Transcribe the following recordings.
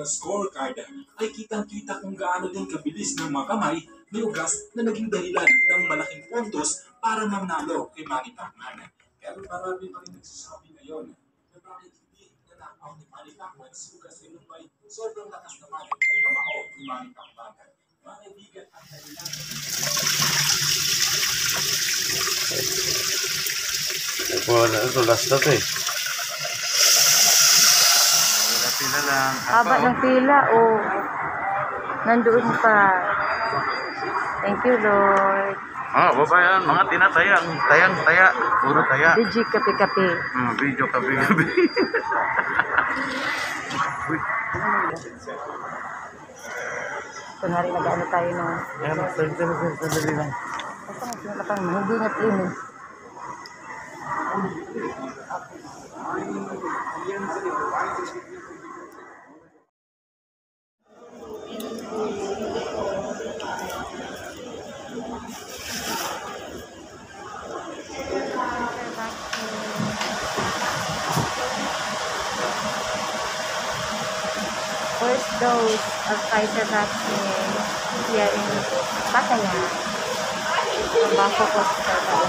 na scorecard ay kitang-kita kung gaano din kabilis ng mga kamay ni Ugas na naging dahilan ng malaking puntos para manalo kay Manny Pacman. Pero marami pa rin nagsasabi ngayon na bakit hindi nanakaw ni Manny Pacman si Ugas ay Mumbai. Sobrang lakas naman ng kamao ni Manny Pacman. Mga kaibigan at dahilan. Ito last na ito eh. Pila lang. Haba ng pila, oh. Nandoon pa. Thank you, Lord. Baba yan. Mga tinatayang. Tayang-taya. Puro taya. Video kape-kape. Video kape-kape. Kunwari nag-ano tayo nung... Ayan, sandali lang. Hindi na clean eh. First dose of Pfizer vaccine here in Pattaya, Bangkok Hospital.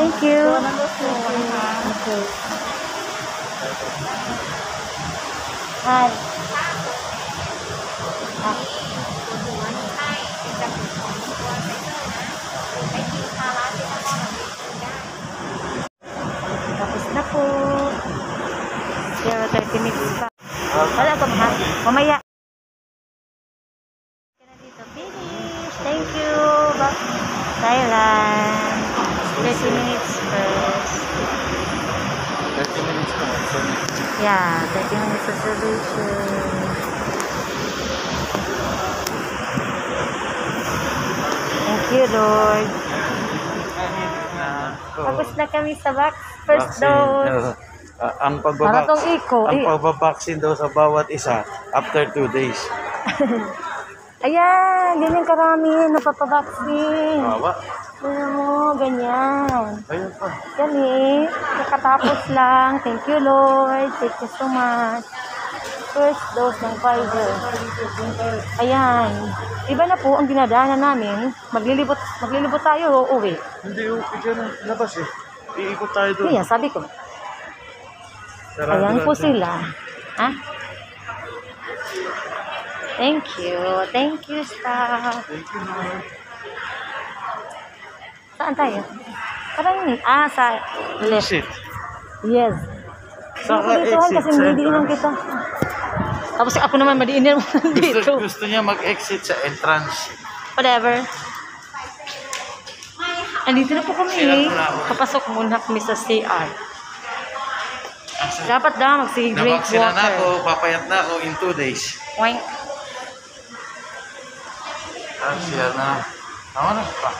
Thank you. Okay. Hi. Tapos na po. 30 minutes pa. Wala ko ha. Mamaya. Dito finish. Thank you. Thailand. 30 minutes first. 30 minutes pa. Yeah, 30 minutes observation. Thank you, Lord. Tapos na kami sa first dose. Ang Maratong iko. pagbabaksin daw sa bawat isa after 2 days. Ayan, ganyan karami napapabaksin. Bawa. Ayan mo, ganyan. Ayun pa. Yan eh, kakatapos lang. Thank you, Lord. Thank you so much. First dose ng Pfizer. Ayan. Iba na po ang dinadaanan namin. Maglilibot tayo o uwi. Hindi, okay dyan. Labas eh. Iikot tayo doon. Kaya sabi ko. Ayan po sila. Ha? Thank you. Thank you, staff. Thank you, Lord. Saan tayo? Parang sa left. Exit. Yes. Saka Dito exit. kasi madidiinan kita. Tapos ako naman madiinan mo dito. Gusto niya mag-exit sa entrance. Whatever. Andito na po kami. Papasok muna kami sa CR. Dapat daw mag-sige great Nabaksina na ako, water. papayat na ako in 2 days. Wink. Siya na. Tama na pa.